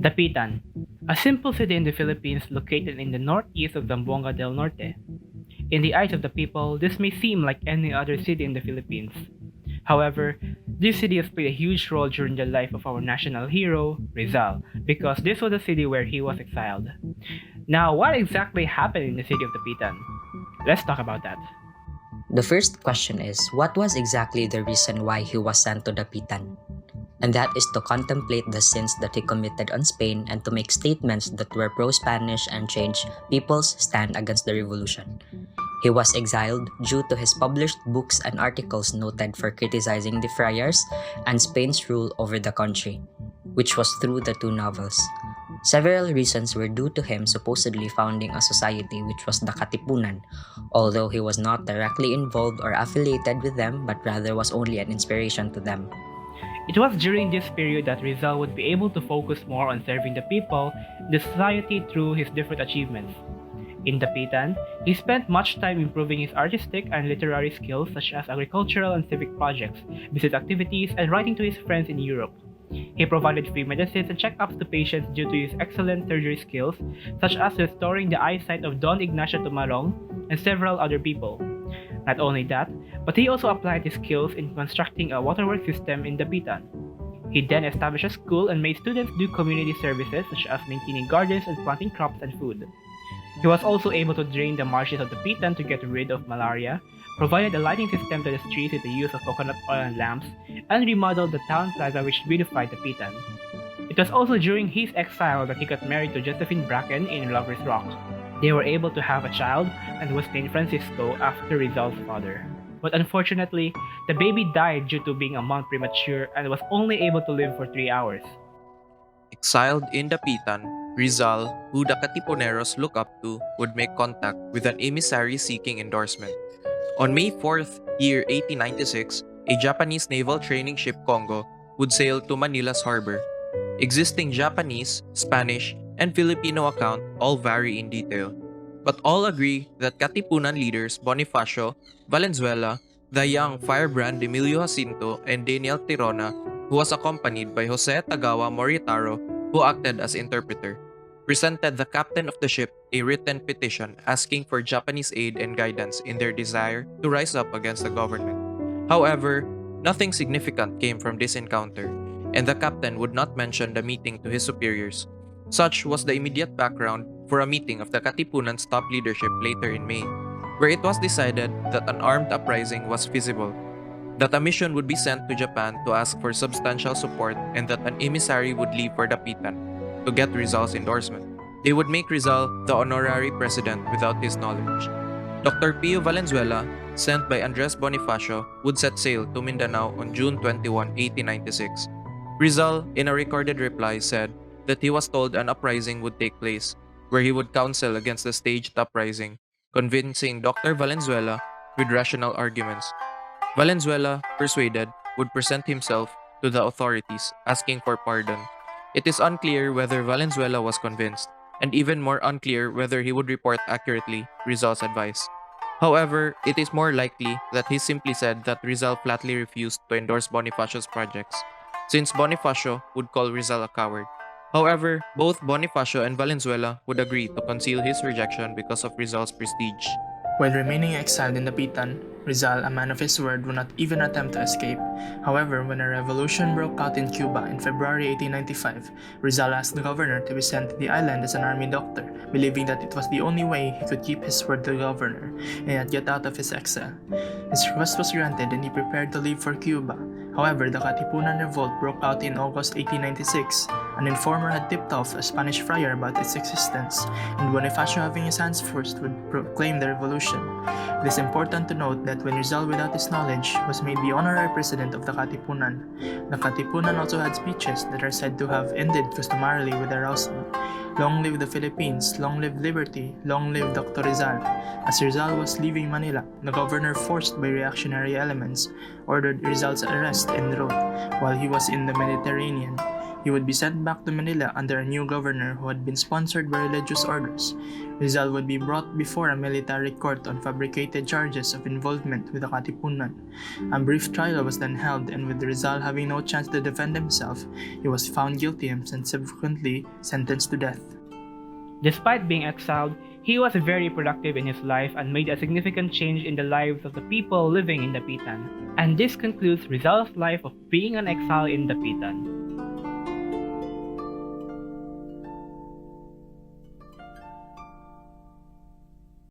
Dapitan, a simple city in the Philippines located in the northeast of Zamboanga del Norte. In the eyes of the people, this may seem like any other city in the Philippines. However, this city has played a huge role during the life of our national hero, Rizal, because this was the city where he was exiled. Now, what exactly happened in the city of Dapitan? Let's talk about that. The first question is, what was exactly the reason why he was sent to Dapitan? And that is to contemplate the sins that he committed on Spain and to make statements that were pro-Spanish and change people's stand against the revolution. He was exiled due to his published books and articles noted for criticizing the friars and Spain's rule over the country, which was through the two novels. Several reasons were due to him supposedly founding a society which was the Katipunan, although he was not directly involved or affiliated with them but rather was only an inspiration to them. It was during this period that Rizal would be able to focus more on serving the people, the society through his different achievements. In Dapitan, he spent much time improving his artistic and literary skills such as agricultural and civic projects, visit activities, and writing to his friends in Europe. He provided free medicines and checkups to patients due to his excellent surgery skills, such as restoring the eyesight of Don Ignacio Tumalong and several other people. Not only that, but he also applied his skills in constructing a waterworks system in Dapitan. He then established a school and made students do community services such as maintaining gardens and planting crops and food. He was also able to drain the marshes of Dapitan to get rid of malaria, provided a lighting system to the streets with the use of coconut oil and lamps, and remodeled the town plaza which beautified Dapitan. It was also during his exile that he got married to Josephine Bracken in Lover's Rock. They were able to have a child and was named Francisco after Rizal's father. But unfortunately, the baby died due to being a month premature and was only able to live for 3 hours. Exiled in Dapitan, Rizal, who the Katipuneros look up to, would make contact with an emissary seeking endorsement. On May 4th, year 1896, a Japanese naval training ship Congo would sail to Manila's harbor. Existing Japanese, Spanish, and Filipino account all vary in detail, but all agree that Katipunan leaders Bonifacio, Valenzuela, the young firebrand Emilio Jacinto, and Daniel Tirona, who was accompanied by Jose Tagawa Moritaro, who acted as interpreter, presented the captain of the ship a written petition asking for Japanese aid and guidance in their desire to rise up against the government. However, nothing significant came from this encounter, and the captain would not mention the meeting to his superiors. Such was the immediate background for a meeting of the Katipunan's top leadership later in May, where it was decided that an armed uprising was feasible, that a mission would be sent to Japan to ask for substantial support, and that an emissary would leave for Dapitan to get Rizal's endorsement. They would make Rizal the honorary president without his knowledge. Dr. Pio Valenzuela, sent by Andres Bonifacio, would set sail to Mindanao on June 21, 1896. Rizal, in a recorded reply, said that he was told an uprising would take place, where he would counsel against the staged uprising, convincing Dr. Valenzuela with rational arguments. Valenzuela, persuaded, would present himself to the authorities, asking for pardon. It is unclear whether Valenzuela was convinced, and even more unclear whether he would report accurately Rizal's advice. However, it is more likely that he simply said that Rizal flatly refused to endorse Bonifacio's projects, since Bonifacio would call Rizal a coward. However, both Bonifacio and Valenzuela would agree to conceal his rejection because of Rizal's prestige. While remaining exiled in Dapitan, Rizal, a man of his word, would not even attempt to escape. However, when a revolution broke out in Cuba in February 1895, Rizal asked the governor to be sent to the island as an army doctor, believing that it was the only way he could keep his word to the governor and yet get out of his exile. His request was granted and he prepared to leave for Cuba. However, the Katipunan revolt broke out in August 1896. An informer had tipped off a Spanish friar about its existence, and Bonifacio, having his hands forced, would proclaim the revolution. It is important to note that when Rizal, without his knowledge, was made the honorary president of the Katipunan, the Katipunan also had speeches that are said to have ended customarily with a rousing "Long live the Philippines, long live liberty, long live Dr. Rizal." As Rizal was leaving Manila, the governor, forced by reactionary elements, ordered Rizal's arrest en route while he was in the Mediterranean. He He would be sent back to Manila under a new governor who had been sponsored by religious orders. Rizal would be brought before a military court on fabricated charges of involvement with the Katipunan. A brief trial was then held, and with Rizal having no chance to defend himself, he was found guilty and subsequently sentenced to death. Despite being exiled, he was very productive in his life and made a significant change in the lives of the people living in Dapitan. And this concludes Rizal's life of being an exile in Dapitan.